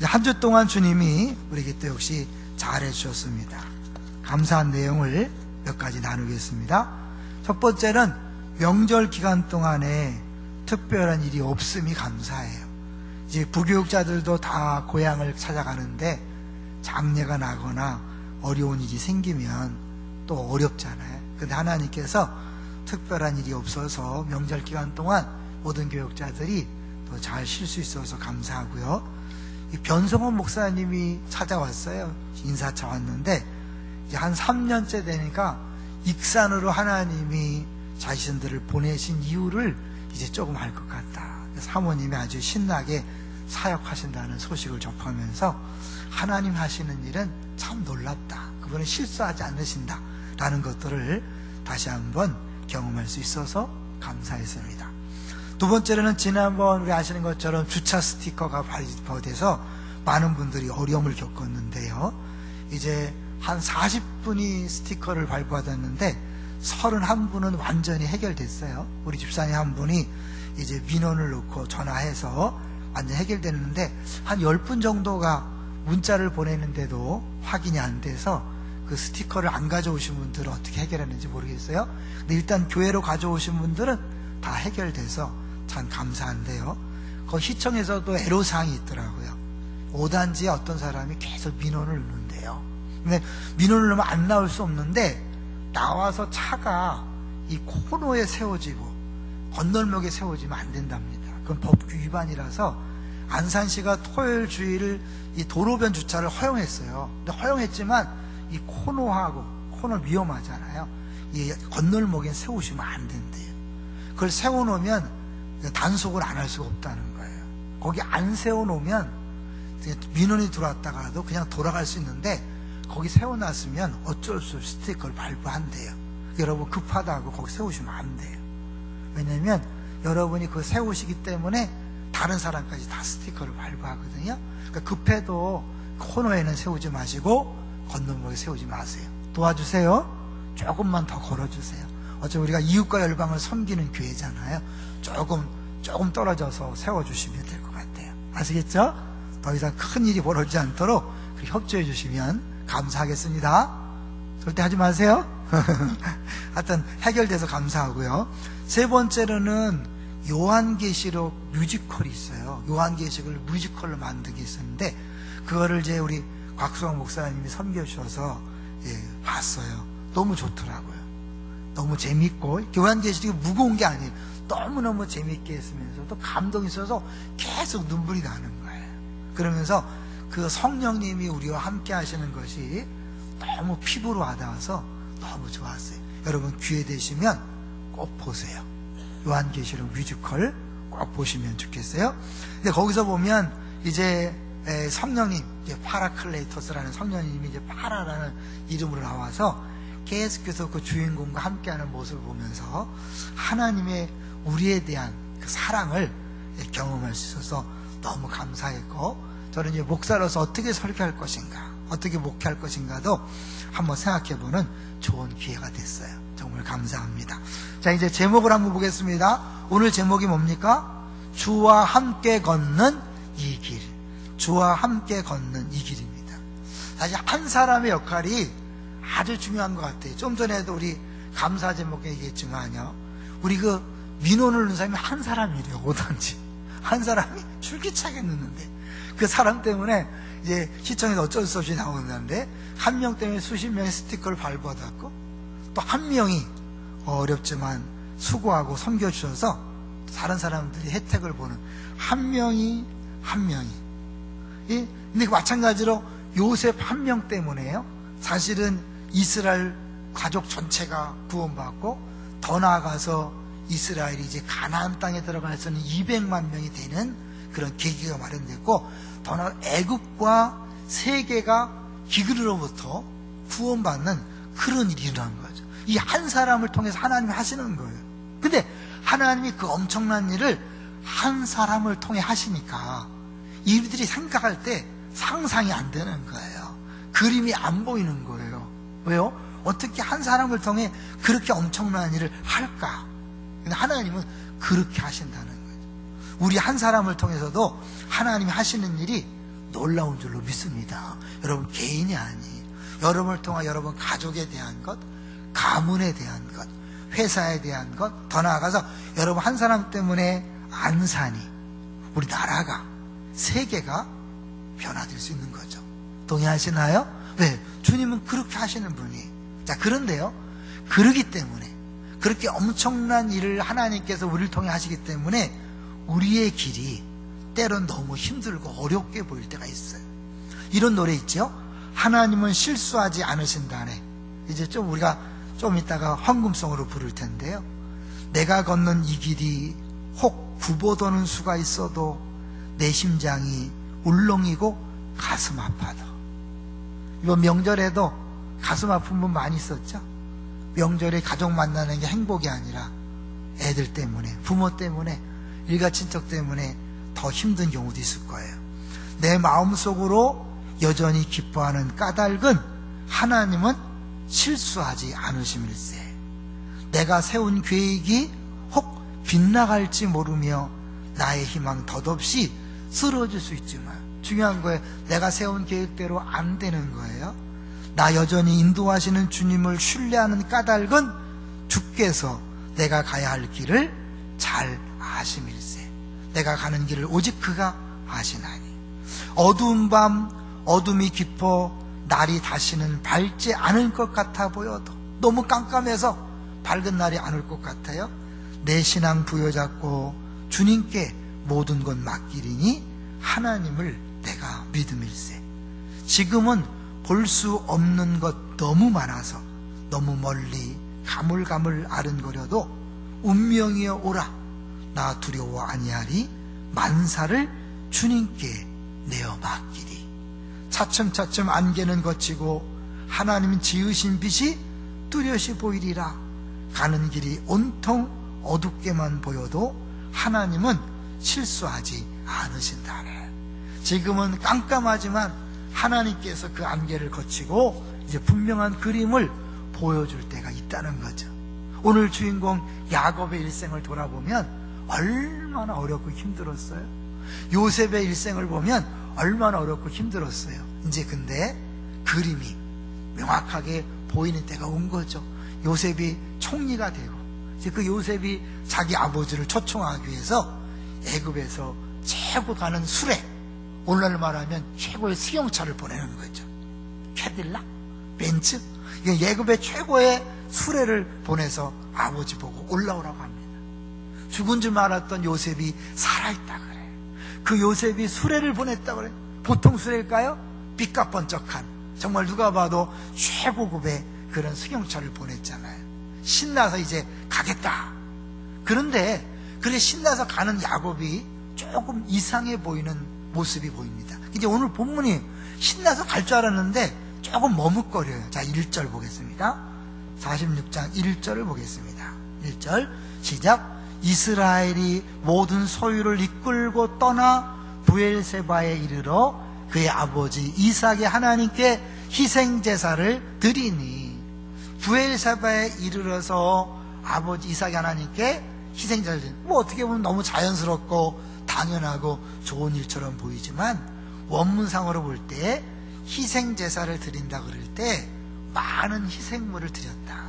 한 주 동안 주님이 우리에게 또 역시 잘해 주셨습니다. 감사한 내용을 몇 가지 나누겠습니다. 첫 번째는 명절 기간 동안에 특별한 일이 없음이 감사해요. 이제 부교육자들도 다 고향을 찾아가는데 장례가 나거나 어려운 일이 생기면 또 어렵잖아요. 근데 하나님께서 특별한 일이 없어서 명절 기간 동안 모든 교육자들이 더 잘 쉴 수 있어서 감사하고요. 변성원 목사님이 찾아왔어요. 인사차 왔는데 이제 한 3년째 되니까 익산으로 하나님이 자신들을 보내신 이유를 이제 조금 알 것 같다. 사모님이 아주 신나게 사역하신다는 소식을 접하면서 하나님 하시는 일은 참 놀랍다. 그분은 실수하지 않으신다. 라는 것들을 다시 한번 경험할 수 있어서 감사했습니다. 두 번째로는 지난번 우리 아시는 것처럼 주차 스티커가 발표돼서 많은 분들이 어려움을 겪었는데요. 이제 한 40분이 스티커를 발표받았는데 31분은 완전히 해결됐어요. 우리 집사님 한 분이 이제 민원을 넣고 전화해서 완전 해결됐는데 한 10분 정도가 문자를 보내는데도 확인이 안 돼서 그 스티커를 안 가져오신 분들은 어떻게 해결했는지 모르겠어요. 근데 일단 교회로 가져오신 분들은 다 해결돼서 참 감사한데요. 그 시청에서도 애로사항이 있더라고요. 5단지에 어떤 사람이 계속 민원을 넣는데요. 근데 민원을 넣으면 안 나올 수 없는데 나와서 차가 이 코너에 세워지고 건널목에 세워지면 안 된답니다. 그건 법규 위반이라서 안산시가 토요일 주일을 이 도로변 주차를 허용했어요. 근데 허용했지만 이 코너하고 코너 위험하잖아요. 이 건널목에 세우시면 안 된대요. 그걸 세워놓으면 단속을 안 할 수가 없다는 거예요. 거기 안 세워놓으면 민원이 들어왔다가도 그냥 돌아갈 수 있는데 거기 세워놨으면 어쩔 수 없이 스티커를 발부한대요. 여러분 급하다고 거기 세우시면 안 돼요. 왜냐면 여러분이 그거 세우시기 때문에 다른 사람까지 다 스티커를 발부하거든요. 그러니까 급해도 코너에는 세우지 마시고 건너목에 세우지 마세요. 도와주세요. 조금만 더 걸어주세요. 어차피 우리가 이웃과 열방을 섬기는 교회잖아요. 조금 떨어져서 세워주시면 될 것 같아요. 아시겠죠? 더 이상 큰 일이 벌어지지 않도록 협조해 주시면 감사하겠습니다. 절대 하지 마세요. 하여튼 해결돼서 감사하고요. 세 번째로는 요한계시록 뮤지컬이 있어요. 요한계시록을 뮤지컬로 만든 게 있었는데 그거를 이제 우리 곽수왕 목사님이 섬겨주셔서 봤어요. 너무 좋더라고요. 너무 재밌고 요한계시록이 무거운 게 아니에요. 너무너무 재밌게 했으면서 또 감동이 있어서 계속 눈물이 나는 거예요. 그러면서 그 성령님이 우리와 함께 하시는 것이 너무 피부로 와닿아서 너무 좋았어요. 여러분 기회 되시면 꼭 보세요. 요한계시록 뮤지컬 꼭 보시면 좋겠어요. 근데 거기서 보면 이제 성령님, 이제 파라클레이토스라는 성령님이 이제 파라라는 이름으로 나와서 계속해서 그 주인공과 함께하는 모습을 보면서 하나님의 우리에 대한 그 사랑을 경험할 수 있어서 너무 감사했고, 저는 이제 목사로서 어떻게 설교할 것인가, 어떻게 목회할 것인가도 한번 생각해보는 좋은 기회가 됐어요. 정말 감사합니다. 자, 이제 제목을 한번 보겠습니다. 오늘 제목이 뭡니까? 주와 함께 걷는 이 길. 주와 함께 걷는 이 길입니다. 사실 한 사람의 역할이 아주 중요한 것 같아요. 좀 전에도 우리 감사 제목에 얘기했지만요, 우리 그 민원을 넣는 사람이 한 사람이래요. 5단지 한 사람이 줄기차게 넣는데 그 사람 때문에 이제 시청에서 어쩔 수 없이 나오는데, 한 명 때문에 수십 명의 스티커를 발부받았고, 또 한 명이 어렵지만 수고하고 섬겨주셔서 다른 사람들이 혜택을 보는 한 명이 근데 마찬가지로 요셉 한 명 때문에요, 사실은 이스라엘 가족 전체가 구원받고, 더 나아가서 이스라엘이 이제 가나안 땅에 들어갈 수 있는 200만 명이 되는 그런 계기가 마련됐고, 더 나아가 애국과 세계가 기근으로부터 구원받는 그런 일이 일어난 거죠. 이 한 사람을 통해서 하나님이 하시는 거예요. 근데 하나님이 그 엄청난 일을 한 사람을 통해 하시니까 이들이 생각할 때 상상이 안 되는 거예요. 그림이 안 보이는 거예요. 왜요? 어떻게 한 사람을 통해 그렇게 엄청난 일을 할까? 근데 하나님은 그렇게 하신다는 거죠. 우리 한 사람을 통해서도 하나님이 하시는 일이 놀라운 줄로 믿습니다. 여러분 개인이 아니에요. 여러분을 통한 여러분 가족에 대한 것, 가문에 대한 것, 회사에 대한 것, 더 나아가서 여러분 한 사람 때문에 안산이, 우리 나라가, 세계가 변화될 수 있는 거죠. 동의하시나요? 왜? 주님은 그렇게 하시는 분이에요. 자, 그런데요, 그러기 때문에, 그렇게 엄청난 일을 하나님께서 우리를 통해 하시기 때문에 우리의 길이 때론 너무 힘들고 어렵게 보일 때가 있어요. 이런 노래 있죠? 하나님은 실수하지 않으신다네. 이제 좀 우리가 좀 이따가 황금성으로 부를 텐데요. 내가 걷는 이 길이 혹 굽어도는 수가 있어도 내 심장이 울렁이고 가슴 아파도. 이번 명절에도 가슴 아픈 분 많이 있었죠? 명절에 가족 만나는 게 행복이 아니라 애들 때문에, 부모 때문에, 일가 친척 때문에 더 힘든 경우도 있을 거예요. 내 마음속으로 여전히 기뻐하는 까닭은 하나님은 실수하지 않으심일세. 내가 세운 계획이 혹 빗나갈지 모르며 나의 희망 덧없이 쓰러질 수 있지만, 중요한 거예요. 내가 세운 계획대로 안 되는 거예요. 나 여전히 인도하시는 주님을 신뢰하는 까닭은 주께서 내가 가야 할 길을 잘 아심일세. 내가 가는 길을 오직 그가 아시나니. 어두운 밤 어둠이 깊어 날이 다시는 밝지 않을 것 같아 보여도, 너무 깜깜해서 밝은 날이 안 올 것 같아요. 내 신앙 부여잡고 주님께 모든 것 맡기리니 하나님을 내가 믿음일세. 지금은 볼 수 없는 것 너무 많아서 너무 멀리 가물가물 아른거려도 운명이여 오라, 나 두려워 아니하리, 만사를 주님께 내어 맡기리. 차츰차츰 안개는 걷히고 하나님 지으신 빛이 뚜렷이 보이리라. 가는 길이 온통 어둡게만 보여도 하나님은 실수하지 않으신다네. 지금은 깜깜하지만 하나님께서 그 안개를 거치고 이제 분명한 그림을 보여줄 때가 있다는 거죠. 오늘 주인공 야곱의 일생을 돌아보면 얼마나 어렵고 힘들었어요. 요셉의 일생을 보면 얼마나 어렵고 힘들었어요. 이제 근데 그림이 명확하게 보이는 때가 온 거죠. 요셉이 총리가 되고, 이제 그 요셉이 자기 아버지를 초청하기 위해서 애굽에서 최고 가는 수레, 오늘날 말하면 최고의 승용차를 보내는 거죠. 캐딜락, 벤츠, 애굽의 최고의 수레를 보내서 아버지 보고 올라오라고 합니다. 죽은 줄 알았던 요셉이 살아있다 그래. 그 요셉이 수레를 보냈다 그래. 보통 수레일까요? 삐까번쩍한, 정말 누가 봐도 최고급의 그런 승용차를 보냈잖아요. 신나서 이제 가겠다. 그런데 그렇게 신나서 가는 야곱이 조금 이상해 보이는 모습이 보입니다. 이제 오늘 본문이 신나서 갈 줄 알았는데 조금 머뭇거려요. 자, 1절 보겠습니다. 46장 1절을 보겠습니다. 1절 시작. 이스라엘이 모든 소유를 이끌고 떠나 부엘세바에 이르러 그의 아버지 이삭의 하나님께 희생제사를 드리니. 부엘세바에 이르러서 아버지 이삭의 하나님께 희생제사를 드리니, 뭐 어떻게 보면 너무 자연스럽고 당연하고 좋은 일처럼 보이지만 원문상으로 볼 때 희생제사를 드린다 그럴 때 많은 희생물을 드렸다,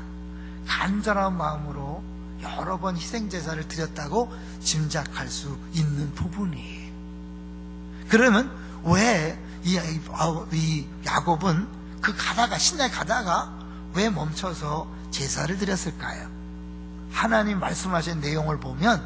간절한 마음으로 여러 번 희생제사를 드렸다고 짐작할 수 있는 부분이에요. 그러면 왜 이 야곱은 그 가다가, 신나게 가다가 왜 멈춰서 제사를 드렸을까요? 하나님 말씀하신 내용을 보면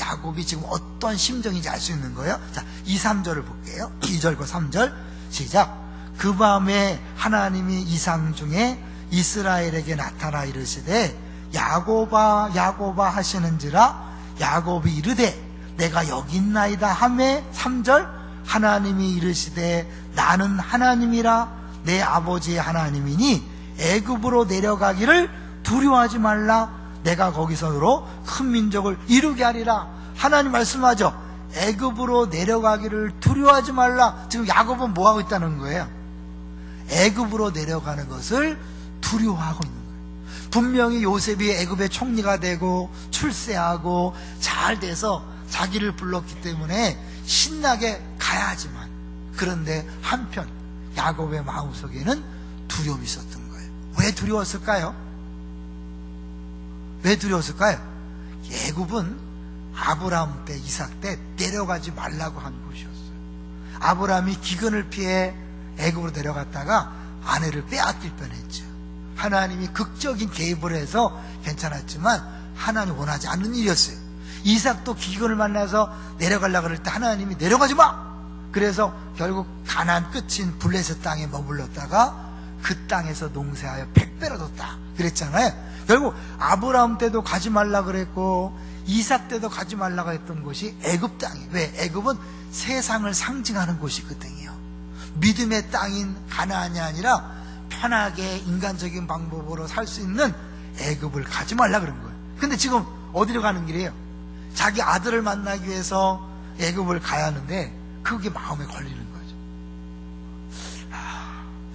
야곱이 지금 어떤 심정인지 알 수 있는 거예요. 자, 2, 3절을 볼게요. 2절과 3절 시작. 그 밤에 하나님이 이상 중에 이스라엘에게 나타나 이르시되 야곱아 야곱아 하시는지라. 야곱이 이르되 내가 여기 있나이다 하매. 3절 하나님이 이르시되 나는 하나님이라 내 아버지의 하나님이니 애굽으로 내려가기를 두려워하지 말라. 내가 거기서로 큰 민족을 이루게 하리라. 하나님 말씀하죠. 애굽으로 내려가기를 두려워하지 말라. 지금 야곱은 뭐하고 있다는 거예요? 애굽으로 내려가는 것을 두려워하고 있는 거예요. 분명히 요셉이 애굽의 총리가 되고 출세하고 잘 돼서 자기를 불렀기 때문에 신나게 가야 하지만 그런데 한편 야곱의 마음속에는 두려움이 있었던 거예요. 왜 두려웠을까요? 왜 두려웠을까요? 애굽은 아브라함 때, 이삭 때 내려가지 말라고 한 곳이었어요. 아브라함이 기근을 피해 애굽으로 내려갔다가 아내를 빼앗길 뻔했죠. 하나님이 극적인 개입을 해서 괜찮았지만 하나님 원하지 않는 일이었어요. 이삭도 기근을 만나서 내려가려고 그럴 때 하나님이 내려가지 마! 그래서 결국 가나안 끝인 블레셋 땅에 머물렀다가 그 땅에서 농사하여 100배를 얻었다 그랬잖아요. 결국 아브라함 때도 가지 말라 그랬고 이삭 때도 가지 말라고 했던 곳이 애굽 땅이에요. 왜? 애굽은 세상을 상징하는 곳이거든요. 믿음의 땅인 가나안이 아니라 편하게 인간적인 방법으로 살 수 있는 애굽을 가지 말라 그런 거예요. 근데 지금 어디로 가는 길이에요? 자기 아들을 만나기 위해서 애굽을 가야 하는데 그게 마음에 걸리는 거죠.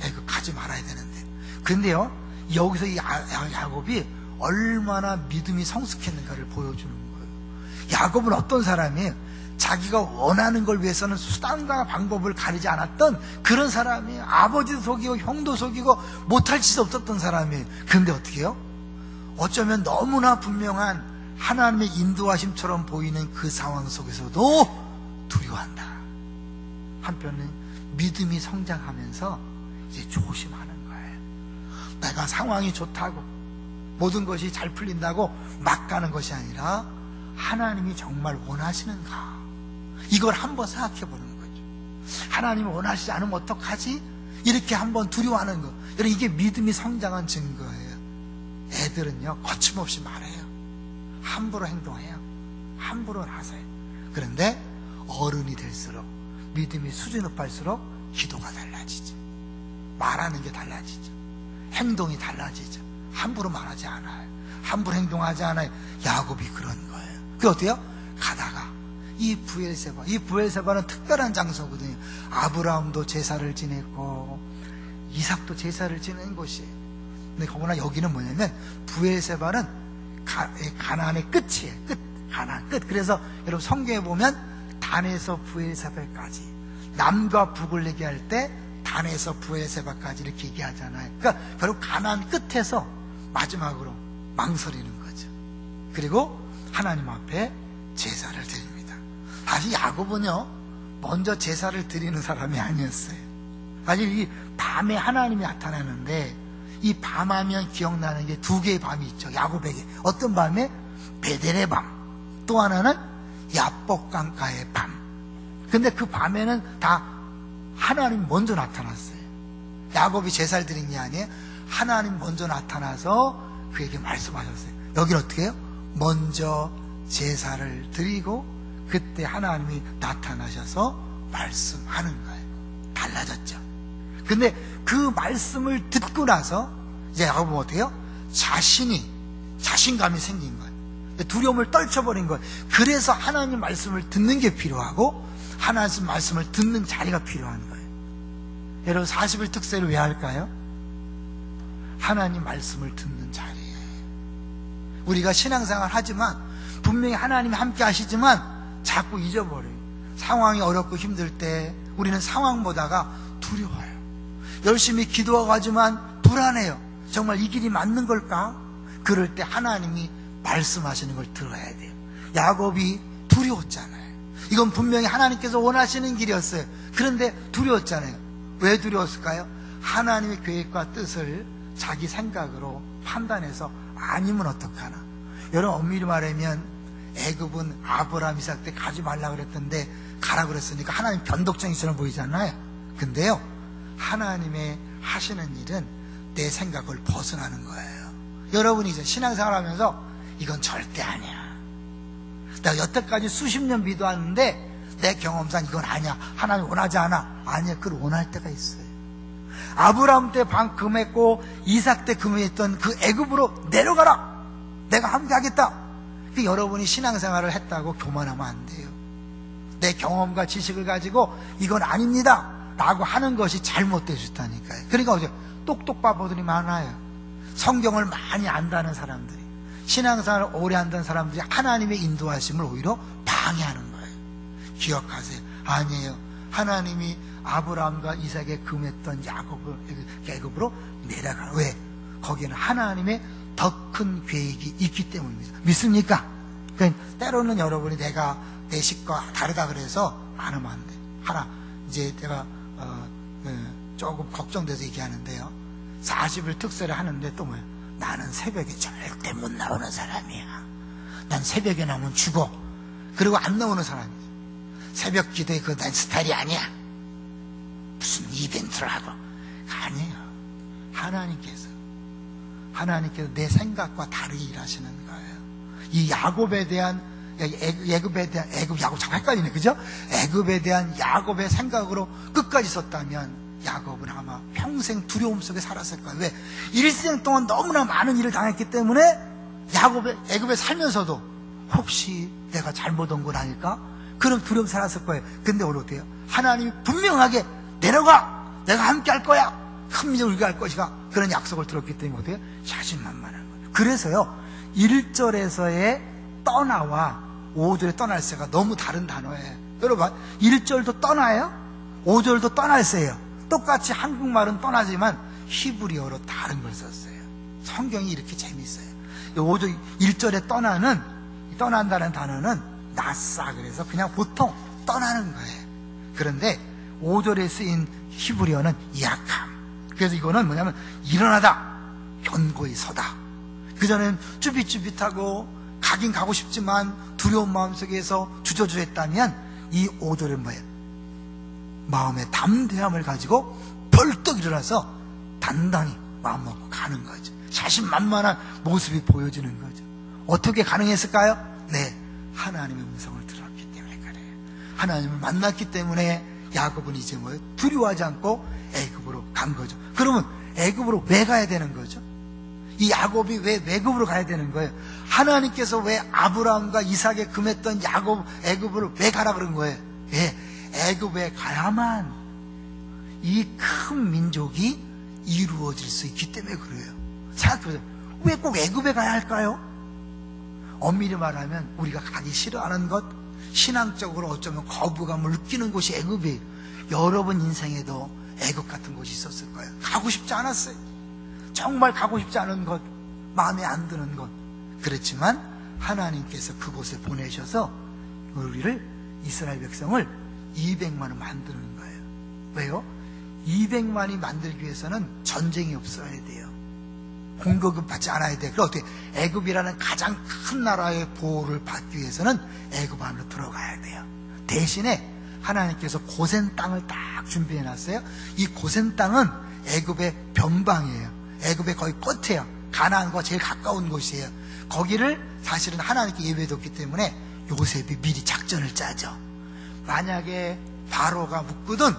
애굽 가지 말아야 되는데. 근데요, 여기서 이 야곱이 얼마나 믿음이 성숙했는가를 보여주는 거예요. 야곱은 어떤 사람이에요? 자기가 원하는 걸 위해서는 수단과 방법을 가리지 않았던 그런 사람이에요. 아버지도 속이고 형도 속이고 못할 짓 없었던 사람이에요. 그런데 어떻게 해요? 어쩌면 너무나 분명한 하나님의 인도하심처럼 보이는 그 상황 속에서도 두려워한다. 한편은 믿음이 성장하면서 이제 조심하는 거예요. 내가 상황이 좋다고 모든 것이 잘 풀린다고 막 가는 것이 아니라 하나님이 정말 원하시는가, 이걸 한번 생각해 보는 거죠. 하나님이 원하시지 않으면 어떡하지? 이렇게 한번 두려워하는 거. 여러분, 이게 믿음이 성장한 증거예요. 애들은요, 거침없이 말해요. 함부로 행동해요. 함부로 나서요. 그런데 어른이 될수록, 믿음이 수준 높을수록 기도가 달라지죠. 말하는 게 달라지죠. 행동이 달라지죠. 함부로 말하지 않아요. 함부로 행동하지 않아요. 야곱이 그런 거예요. 그게 어때요? 가다가 이 부엘세바는 특별한 장소거든요. 아브라함도 제사를 지냈고 이삭도 제사를 지낸 곳이에요. 근데 거기나 여기는 뭐냐면 부엘세바는 가나안의 끝이에요. 가나안 끝. 그래서 여러분 성경에 보면 단에서 부엘세바까지, 남과 북을 얘기할 때 단에서 부엘세바까지 이렇게 얘기하잖아요. 그러니까 결국 가나안 끝에서 마지막으로 망설이는 거죠. 그리고 하나님 앞에 제사를 드립니다. 사실 야곱은요, 먼저 제사를 드리는 사람이 아니었어요. 사실 이 밤에 하나님이 나타나는데, 이 밤하면 기억나는 게 두 개의 밤이 있죠. 야곱에게. 어떤 밤에? 베델의 밤, 또 하나는 야복강가의 밤. 근데 그 밤에는 다 하나님 먼저 나타났어요. 야곱이 제사를 드린 게 아니에요. 하나님 먼저 나타나서 그에게 말씀하셨어요. 여기는 어떻게 해요? 먼저 제사를 드리고 그때 하나님이 나타나셔서 말씀하는 거예요. 달라졌죠. 근데 그 말씀을 듣고 나서 이제 야곱은 어떻게 해요? 자신감이 생긴 거예요. 두려움을 떨쳐버린 거예요. 그래서 하나님 말씀을 듣는 게 필요하고 하나님 말씀을 듣는 자리가 필요한 거예요. 여러분, 40일 특세를 왜 할까요? 하나님 말씀을 듣는 자리예요. 우리가 신앙생활 하지만 분명히 하나님이 함께 하시지만 자꾸 잊어버려요. 상황이 어렵고 힘들 때 우리는 상황보다가 두려워요. 열심히 기도하고 하지만 불안해요. 정말 이 길이 맞는 걸까? 그럴 때 하나님이 말씀하시는 걸 들어야 돼요. 야곱이 두려웠잖아요. 이건 분명히 하나님께서 원하시는 길이었어요. 그런데 두려웠잖아요. 왜 두려웠을까요? 하나님의 계획과 뜻을 자기 생각으로 판단해서 아니면 어떡하나. 여러분, 엄밀히 말하면 애굽은 아브라함, 이삭 때 가지 말라 그랬던데 가라 그랬으니까 하나님 변덕쟁이처럼 보이잖아요. 근데요, 하나님의 하시는 일은 내 생각을 벗어나는 거예요. 여러분이 이제 신앙생활 하면서 이건 절대 아니야, 내가 여태까지 수십 년 믿어왔는데 내 경험상 이건 아니야, 하나님 원하지 않아. 아니야, 그걸 원할 때가 있어요. 아브라함 때 금했고 이삭 때 금했던 그 애굽으로 내려가라, 내가 함께 하겠다. 여러분이 신앙생활을 했다고 교만하면 안 돼요. 내 경험과 지식을 가지고 이건 아닙니다 라고 하는 것이 잘못되셨다니까요. 그러니까 어제 똑똑바보들이 많아요. 성경을 많이 안다는 사람들이, 신앙생활을 오래 한다는 사람들이 하나님의 인도하심을 오히려 방해하는 거예요. 기억하세요. 아니에요. 하나님이 아브라함과 이삭에 금했던 애굽으로 내려가. 왜? 거기에는 하나님의 더 큰 계획이 있기 때문입니다. 믿습니까? 그러니까 때로는 여러분이 내가 내 식과 다르다 그래서 안 하면 안 돼. 하나, 이제 제가 조금 걱정돼서 얘기하는데요. 40일 특세를 하는데 또 뭐예요? 나는 새벽에 절대 못 나오는 사람이야. 난 새벽에 나오면 죽어. 그리고 안 나오는 사람이죠. 새벽 기도에 그거 난 스타일이 아니야. 무슨 이벤트를 하고. 아니에요. 하나님께서 내 생각과 다르게 일하시는 거예요. 이 야곱에 대한, 애굽 야곱 자꾸 헷갈리네, 그죠? 애굽에 대한 야곱의 생각으로 끝까지 있었다면 야곱은 아마 평생 두려움 속에 살았을 거예요. 왜? 일생 동안 너무나 많은 일을 당했기 때문에 애굽에 살면서도 혹시 내가 잘못 온 건 아닐까? 그런 두려움 살았을 거예요. 근데 오늘 어때요? 하나님이 분명하게 내려가! 내가 함께 할 거야! 큰 민족을 이겨 할 것이가 그런 약속을 들었기 때문에 어때요? 자신만만한 거예요. 그래서요 1절에서의 떠나와 5절에 떠날세가 너무 다른 단어예요. 여러분 1절도 떠나요, 5절도 떠날세예요. 똑같이 한국말은 떠나지만 히브리어로 다른 걸 썼어요. 성경이 이렇게 재밌어요. 5절 1절에 떠난다는 단어는 나싸, 그래서 그냥 보통 떠나는 거예요. 그런데 5절에 쓰인 히브리어는 약함. 그래서 이거는 뭐냐면 일어나다, 견고히 서다. 그전엔 쭈삣쭈삣하고 가긴 가고 싶지만 두려운 마음속에서 주저주저했다면 이 5절은 뭐예요? 마음의 담대함을 가지고 벌떡 일어나서 단단히 마음 먹고 가는 거죠. 자신만만한 모습이 보여지는 거죠. 어떻게 가능했을까요? 네, 하나님의 음성을 들었기 때문에 그래요. 하나님을 만났기 때문에 야곱은 이제 뭐예요? 두려워하지 않고 애굽으로 간 거죠. 그러면 애굽으로 왜 가야 되는 거죠? 이 야곱이 왜 애굽으로 가야 되는 거예요? 하나님께서 왜 아브라함과 이삭에 금했던 애굽으로 왜 가라 그런 거예요? 왜? 애굽에 가야만 이 큰 민족이 이루어질 수 있기 때문에 그래요. 생각해보세요. 왜 꼭 애굽에 가야 할까요? 엄밀히 말하면 우리가 가기 싫어하는 것, 신앙적으로 어쩌면 거부감을 느끼는 곳이 애굽이에요. 여러분 인생에도 애굽 같은 곳이 있었을 거예요. 가고 싶지 않았어요. 정말 가고 싶지 않은 것, 마음에 안 드는 것. 그렇지만 하나님께서 그곳에 보내셔서 우리를, 이스라엘 백성을 200만을 만드는 거예요. 왜요? 200만이 만들기 위해서는 전쟁이 없어야 돼요. 공격을 받지 않아야 돼요. 그럼 어떻게? 애굽이라는 가장 큰 나라의 보호를 받기 위해서는 애굽 안으로 들어가야 돼요. 대신에 하나님께서 고센 땅을 딱 준비해 놨어요. 이 고센 땅은 애굽의 변방이에요. 애굽의 거의 끝이에요. 가나안과 제일 가까운 곳이에요. 거기를 사실은 하나님께 예배했기 때문에 요셉이 미리 작전을 짜죠. 만약에 바로가 묻거든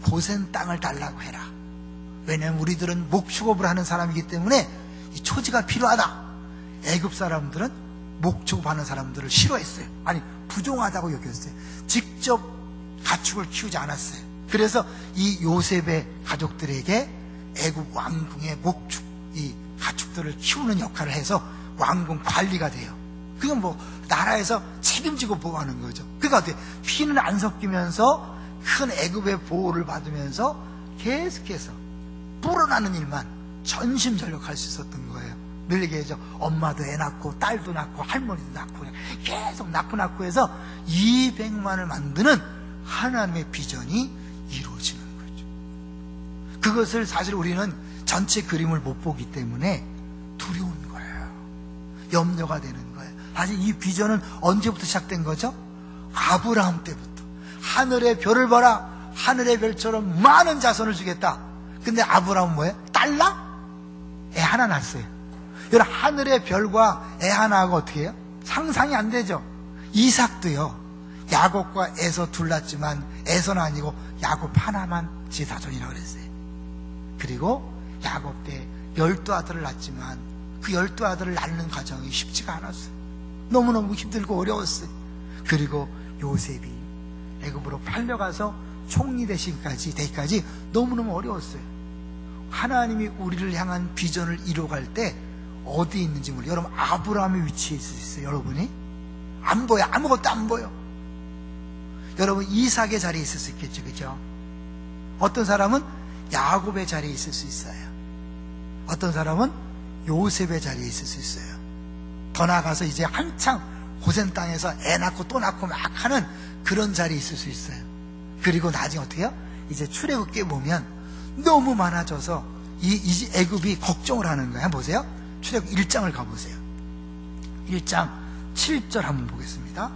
고센 땅을 달라고 해라. 왜냐하면 우리들은 목축업을 하는 사람이기 때문에 이 초지가 필요하다. 애굽 사람들은 목축업하는 사람들을 싫어했어요. 아니, 부정하다고 여겼어요. 직접 가축을 키우지 않았어요. 그래서 이 요셉의 가족들에게 애굽 왕궁의 이 가축들을 키우는 역할을 해서 왕궁 관리가 돼요. 그건 뭐 나라에서 책임지고 보호하는 거죠. 그러니까 어떻게? 피는 안 섞이면서 큰 애굽의 보호를 받으면서 계속해서 불어나는 일만 전심전력할 수 있었던 거예요. 늘 얘기하죠. 엄마도 애 낳고 딸도 낳고 할머니도 낳고 계속 낳고 해서 200만을 만드는 하나님의 비전이 이루어지는 거죠. 그것을 사실 우리는 전체 그림을 못 보기 때문에 두려운 거예요. 염려가 되는 거예요. 사실 이 비전은 언제부터 시작된 거죠? 아브라함 때부터. 하늘의 별을 봐라. 하늘의 별처럼 많은 자손을 주겠다. 근데 아브라함은 뭐예요? 딸라? 애 하나 낳았어요. 여러분, 하늘의 별과 애 하나가 어떻게 해요? 상상이 안 되죠. 이삭도요, 야곱과 에서 둘 낳았지만 에서는 아니고 야곱 하나만 제 자손이라고 그랬어요. 그리고 야곱 때 12아들을 낳았지만 그 12아들을 낳는 과정이 쉽지가 않았어요. 너무너무 힘들고 어려웠어요. 그리고 요셉이 애굽으로 팔려가서 총리 되기까지 너무너무 어려웠어요. 하나님이 우리를 향한 비전을 이뤄갈 때 어디에 있는지 몰라요. 여러분, 아브라함의 위치에 있어요. 여러분이 안 보여. 아무것도 안 보여. 여러분 이삭의 자리에 있을 수 있겠죠, 그죠? 어떤 사람은 야곱의 자리에 있을 수 있어요. 어떤 사람은 요셉의 자리에 있을 수 있어요. 더 나아가서 이제 한창 고센 땅에서 애 낳고 또 낳고 막 하는 그런 자리에 있을 수 있어요. 그리고 나중에 어떻게 해요? 이제 출애굽기에 보면 너무 많아져서 이 애굽이 걱정을 하는 거예요. 한번 보세요. 출애굽 1장을 가보세요. 1장 7절 한번 보겠습니다.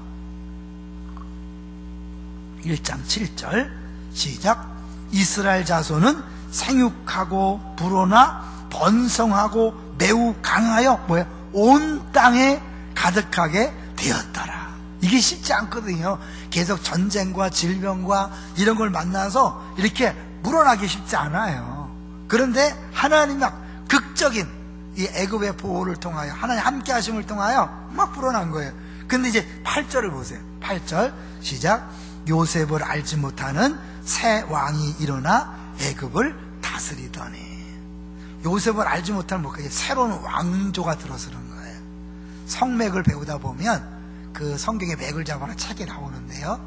1장 7절 시작. 이스라엘 자손은 생육하고 불어나 번성하고 매우 강하여 온 땅에 가득하게 되었더라. 이게 쉽지 않거든요. 계속 전쟁과 질병과 이런 걸 만나서 이렇게 물어나기 쉽지 않아요. 그런데 하나님 막 극적인 이 애굽의 보호를 통하여 하나님 함께 하심을 통하여 막 불어난 거예요. 근데 이제 8절을 보세요. 8절 시작. 요셉을 알지 못하는 새 왕이 일어나 애굽을 다스리더니. 요셉을 알지 못하는 새로운 왕조가 들어서는 거예요. 성맥을 배우다 보면 그 성경에 맥을 잡아라 책에 나오는데요,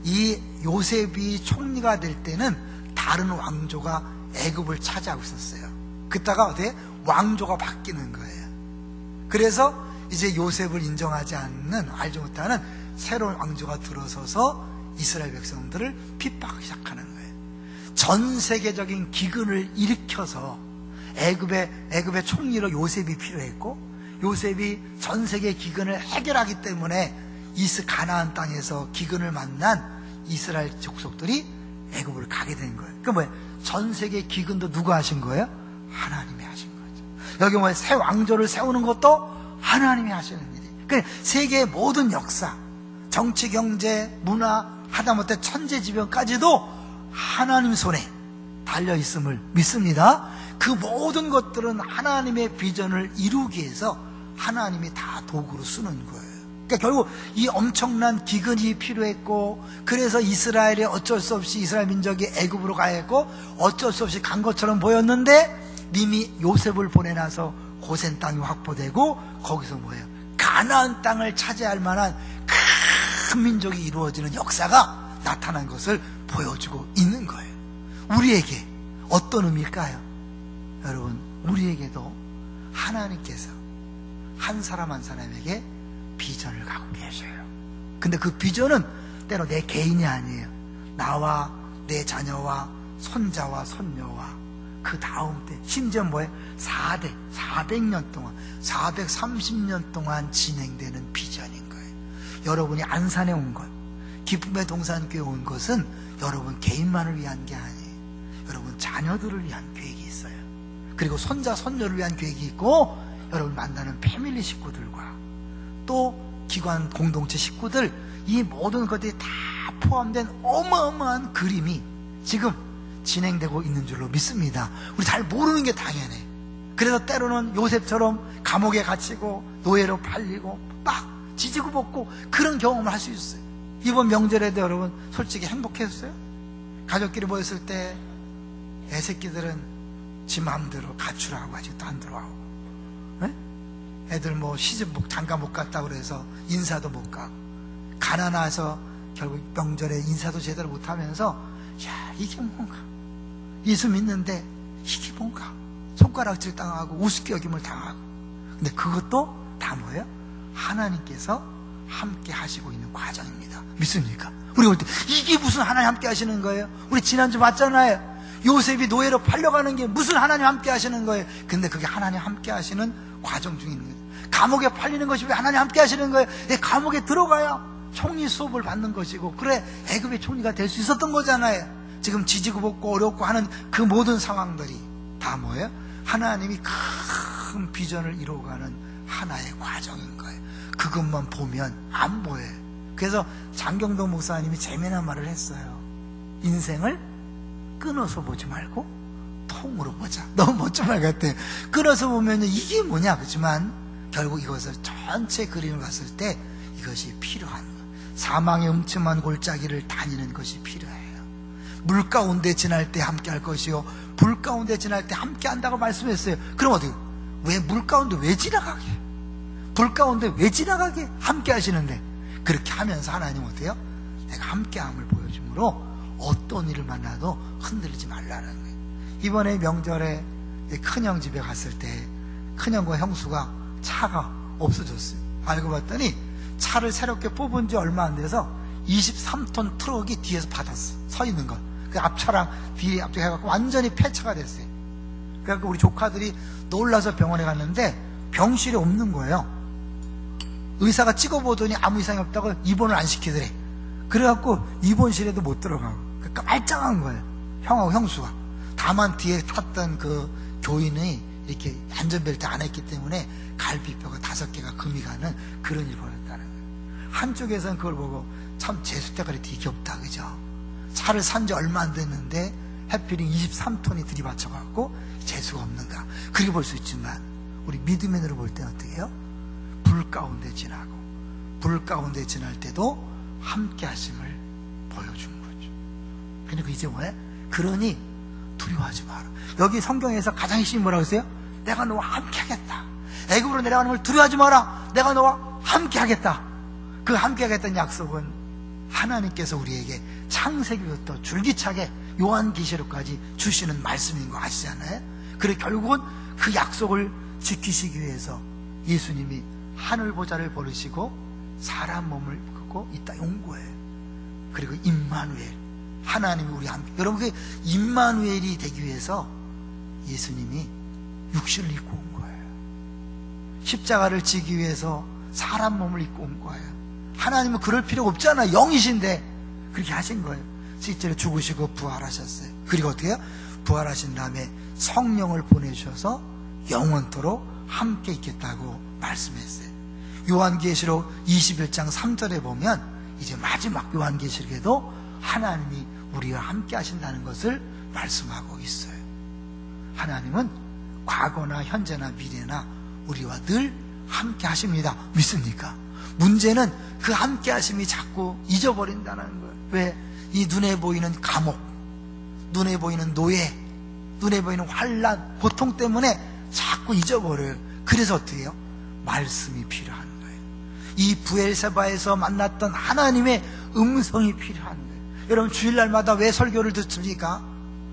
이 요셉이 총리가 될 때는 다른 왕조가 애굽을 차지하고 있었어요. 그때가 어떻게 왕조가 바뀌는 거예요. 그래서 이제 요셉을 인정하지 않는, 알지 못하는 새로운 왕조가 들어서서 이스라엘 백성들을 핍박하기 시작하는 거예요. 전 세계적인 기근을 일으켜서 애굽의 총리로 요셉이 필요했고, 요셉이 전 세계 기근을 해결하기 때문에 가나안 땅에서 기근을 만난 이스라엘 족속들이 애굽을 가게 된 거예요. 그 전 세계 기근도 누가 하신 거예요? 하나님이 하신 거죠. 여기 새 왕조를 세우는 것도 하나님이 하시는 일이에요. 그러니까 세계의 모든 역사, 정치, 경제, 문화, 하다못해 천재지변까지도 하나님 손에 달려있음을 믿습니다. 그 모든 것들은 하나님의 비전을 이루기 위해서 하나님이 다 도구로 쓰는 거예요. 그러니까 결국 이 엄청난 기근이 필요했고, 그래서 이스라엘이 어쩔 수 없이 이스라엘 민족이 애굽으로 가야 했고, 어쩔 수 없이 간 것처럼 보였는데 이미 요셉을 보내놔서 고센 땅이 확보되고, 거기서 가나안 땅을 차지할 만한 큰 민족이 이루어지는 역사가 나타난 것을 보여주고 있는 거예요. 우리에게 어떤 의미일까요? 여러분, 우리에게도 하나님께서 한 사람 한 사람에게 비전을 갖고 계셔요. 근데 그 비전은 때로 내 개인이 아니에요. 나와 내 자녀와 손자와 손녀와 그 다음 때, 심지어 4대, 400년 동안, 430년 동안 진행되는 비전인 거예요. 여러분이 안산에 온 것, 기쁨의 동산교회 온 것은 여러분 개인만을 위한 게 아니에요. 여러분 자녀들을 위한 계획이 있어요. 그리고 손자, 손녀를 위한 계획이 있고, 여러분 만나는 패밀리 식구들과 또 기관 공동체 식구들, 이 모든 것들이 다 포함된 어마어마한 그림이 지금 진행되고 있는 줄로 믿습니다. 우리 잘 모르는 게 당연해. 그래서 때로는 요셉처럼 감옥에 갇히고 노예로 팔리고 막 지지고 볶고 그런 경험을 할 수 있어요. 이번 명절에도 여러분 솔직히 행복했어요? 가족끼리 모였을 때 애새끼들은 지 마음대로 가출하고 아직도 안 들어가고, 네? 애들 시집 장가 못 갔다고 그래서 인사도 못 가고, 가난해서 결국 명절에 인사도 제대로 못 하면서, 야, 이게 뭔가, 예수 믿는데 이게 뭔가, 손가락질 당하고 우습게 여김을 당하고. 근데 그것도 다 뭐예요? 하나님께서 함께 하시고 있는 과정입니다. 믿습니까? 우리 올 때 이게 무슨 하나님 함께 하시는 거예요? 우리 지난주 봤잖아요. 요셉이 노예로 팔려가는 게 무슨 하나님 함께 하시는 거예요? 근데 그게 하나님 함께 하시는 과정 중에 있는 거예요. 감옥에 팔리는 것이 왜 하나님 함께 하시는 거예요? 감옥에 들어가야 총리 수업을 받는 것이고, 그래 애굽의 총리가 될 수 있었던 거잖아요. 지금 지지고 볶고 어렵고 하는 그 모든 상황들이 다 뭐예요? 하나님이 큰 비전을 이루어가는 하나의 과정인 거예요. 그것만 보면 안 보여요. 그래서 장경동 목사님이 재미난 말을 했어요. 인생을 끊어서 보지 말고 통으로 보자. 너무 멋진 말 같아요. 끊어서 보면 이게 뭐냐, 그렇지만 결국 이것을 전체 그림을 봤을 때 이것이 필요한 거예요. 사망의 음침한 골짜기를 다니는 것이 필요해요. 물 가운데 지날 때 함께 할 것이요, 불 가운데 지날 때 함께 한다고 말씀했어요. 그럼 어떻게, 왜 물 가운데 왜 지나가게, 불 가운데 왜 지나가게 함께 하시는데, 그렇게 하면서 하나님 어때요? 내가 함께함을 보여주므로 어떤 일을 만나도 흔들리지 말라는 거예요. 이번에 명절에 큰형 집에 갔을 때 큰형과 형수가 차가 없어졌어요. 알고 봤더니 차를 새롭게 뽑은 지 얼마 안 돼서 23톤 트럭이 뒤에서 받았어. 서 있는 걸. 그 앞차랑 뒤에 앞뒤 해갖고 완전히 폐차가 됐어요. 그래갖고 우리 조카들이 놀라서 병원에 갔는데 병실에 없는 거예요. 의사가 찍어보더니 아무 이상이 없다고 입원을 안 시키더래. 그래갖고 입원실에도 못 들어가고. 그러니까 말짱한 거예요. 형하고 형수가. 다만 뒤에 탔던 그 교인이 이렇게 안전벨트 안 했기 때문에 갈비뼈가 5개가 금이 가는 그런 일을 벌였다는 거예요. 한쪽에서는 그걸 보고 참 재수대가리 되게 없다, 그죠? 차를 산 지 얼마 안 됐는데 해필이 23톤이 들이받쳐갖고 재수가 없는가, 그렇게 볼 수 있지만 우리 믿음의 눈으로 볼 때는 어떻게 해요? 불 가운데 지나고 불 가운데 지날 때도 함께 하심을 보여준 거죠. 그러니까 이제 뭐해? 그러니 두려워하지 마라. 여기 성경에서 가장 핵심이 뭐라고 했어요? 내가 너와 함께 하겠다. 애굽으로 내려가는 걸 두려워하지 마라. 내가 너와 함께 하겠다. 그 함께 하겠다는 약속은 하나님께서 우리에게 창세기부터 줄기차게 요한계시록까지 주시는 말씀인 거 아시잖아요? 그래 결국은 그 약속을 지키시기 위해서 예수님이 하늘 보좌를 버리시고 사람 몸을 입고 이 땅에 온 거예요. 그리고 임마누엘, 하나님이 우리 함께. 여러분, 그 임마누엘이 되기 위해서 예수님이 육신을 입고 온 거예요. 십자가를 지기 위해서 사람 몸을 입고 온 거예요. 하나님은 그럴 필요가 없잖아요. 영이신데 그렇게 하신 거예요. 실제로 죽으시고 부활하셨어요. 그리고 어떻게 해요? 부활하신 다음에 성령을 보내주셔서 영원토록 함께 있겠다고 말씀했어요. 요한계시록 21장 3절에 보면 이제 마지막 요한계시록에도 하나님이 우리와 함께 하신다는 것을 말씀하고 있어요. 하나님은 과거나 현재나 미래나 우리와 늘 함께 하십니다. 믿습니까? 문제는 그 함께 하심이 자꾸 잊어버린다는 거예요. 왜? 이 눈에 보이는 감옥, 눈에 보이는 노예, 눈에 보이는 환난, 고통 때문에 자꾸 잊어버려요. 그래서 어떻게 해요? 말씀이 필요한 거예요. 이 부엘세바에서 만났던 하나님의 음성이 필요한 거예요. 여러분, 주일날마다 왜 설교를 듣습니까?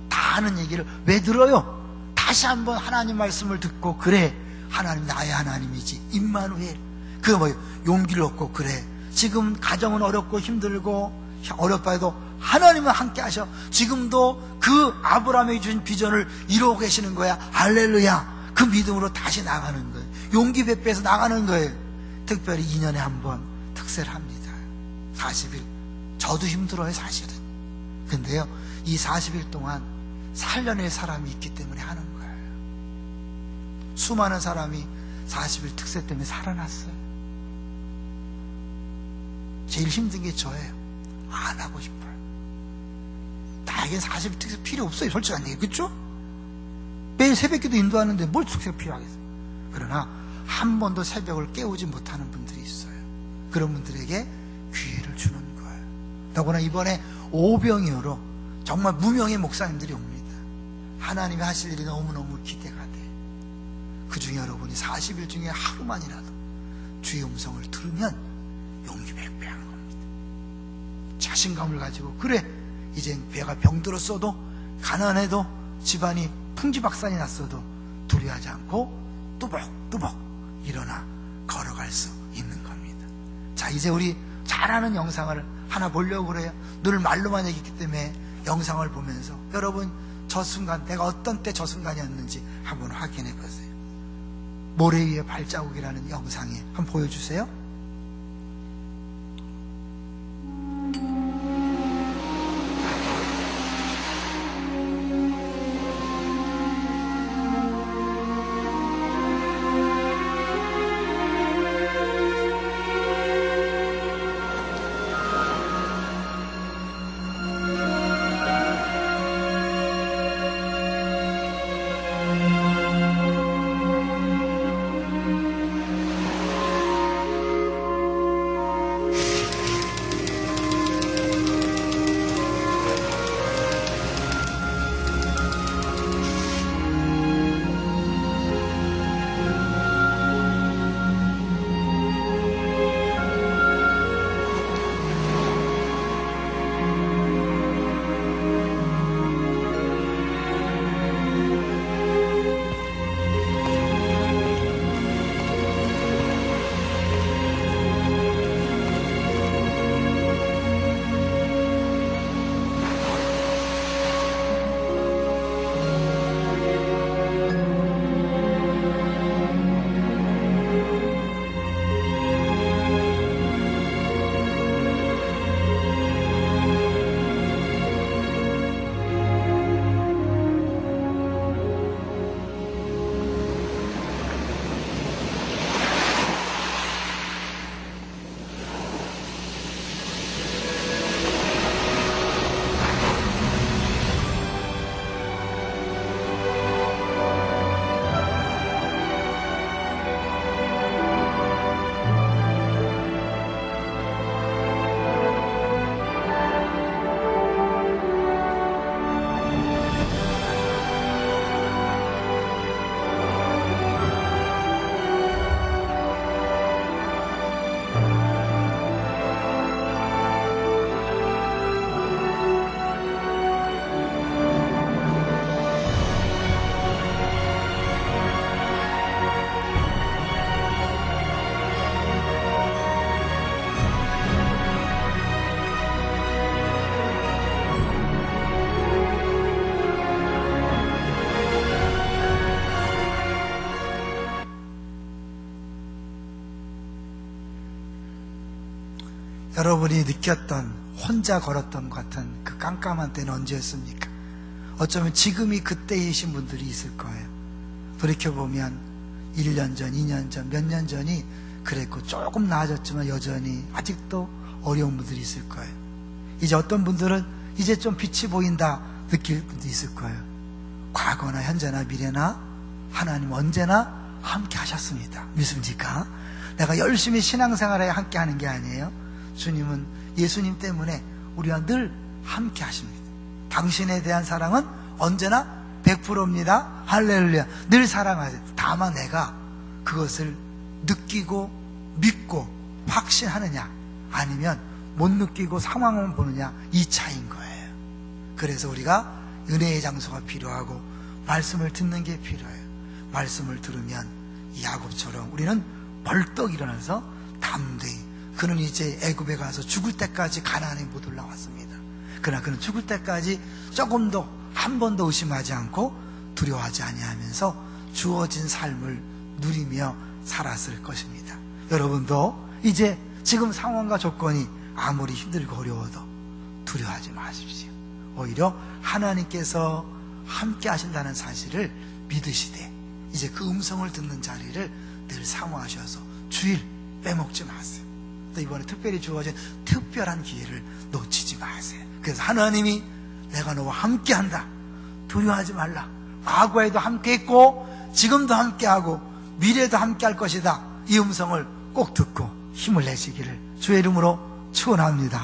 다 아는 얘기를 왜 들어요? 다시 한번 하나님 말씀을 듣고, 그래, 하나님 나의 하나님이지, 임마누엘. 그 용기를 얻고, 그래, 지금 가정은 어렵고 힘들고 어렵다 해도 하나님은 함께 하셔. 지금도 그 아브라함이 주신 비전을 이루고 계시는 거야. 할렐루야. 그 믿음으로 다시 나가는 거예요. 용기 베풀어서 나가는 거예요. 특별히 2년에 한 번 특세를 합니다. 40일. 저도 힘들어요, 사실은. 근데요, 이 40일 동안 살려낼 사람이 있기 때문에 하는 거예요. 수많은 사람이 40일 특세 때문에 살아났어요. 제일 힘든 게 저예요. 안 하고 싶어요. 나에겐 40일 특세 필요 없어요, 솔직한 얘기. 그렇죠? 매일 새벽기도 인도하는데 뭘 특세가 필요하겠어요? 그러나 한 번도 새벽을 깨우지 못하는 분들이 있어요. 그런 분들에게 기회를 주는 거예요. 더구나 이번에 오병이어로 정말 무명의 목사님들이 옵니다. 하나님이 하실 일이 너무너무 기대가 돼. 그 중에 여러분이 40일 중에 하루만이라도 주의 음성을 들으면 용기 백배하는 겁니다. 자신감을 가지고, 그래, 이젠 배가 병들었어도, 가난해도, 집안이 풍지박산이 났어도 두려워하지 않고 뚜벅뚜벅 일어나 걸어갈 수 있는 겁니다. 자, 이제 우리 잘하는 영상을 하나 보려고 그래요. 늘 말로만 얘기했기 때문에 영상을 보면서 여러분, 저 순간 내가 어떤 때 저 순간이었는지 한번 확인해 보세요. 모래 위에 발자국이라는 영상에 한번 보여주세요. 여러분이 느꼈던 혼자 걸었던 것 같은 그 깜깜한 때는 언제였습니까? 어쩌면 지금이 그때이신 분들이 있을 거예요. 돌이켜보면 1년 전, 2년 전, 몇 년 전이 그랬고 조금 나아졌지만 여전히 아직도 어려운 분들이 있을 거예요. 이제 어떤 분들은 이제 좀 빛이 보인다 느낄 분도 있을 거예요. 과거나 현재나 미래나 하나님 언제나 함께 하셨습니다. 믿습니까? 내가 열심히 신앙생활에 함께 하는 게 아니에요. 주님은 예수님 때문에 우리와 늘 함께 하십니다. 당신에 대한 사랑은 언제나 100%입니다. 할렐루야. 늘 사랑하세요. 다만 내가 그것을 느끼고 믿고 확신하느냐 아니면 못 느끼고 상황만 보느냐 이 차이인 거예요. 그래서 우리가 은혜의 장소가 필요하고 말씀을 듣는 게 필요해요. 말씀을 들으면 야곱처럼 우리는 벌떡 일어나서 담대히, 그는 이제 애굽에 가서 죽을 때까지 가나안에 못 올라왔습니다. 그러나 그는 죽을 때까지 조금 더 한 번도 의심하지 않고 두려워하지 아니하면서 주어진 삶을 누리며 살았을 것입니다. 여러분도 이제 지금 상황과 조건이 아무리 힘들고 어려워도 두려워하지 마십시오. 오히려 하나님께서 함께 하신다는 사실을 믿으시되 이제 그 음성을 듣는 자리를 늘 사모하셔서 주일 빼먹지 마세요. 또 이번에 특별히 주어진 특별한 기회를 놓치지 마세요. 그래서 하나님이 내가 너와 함께한다, 두려워하지 말라, 과거에도 함께했고 지금도 함께하고 미래도 함께할 것이다, 이 음성을 꼭 듣고 힘을 내시기를 주의 이름으로 축원합니다.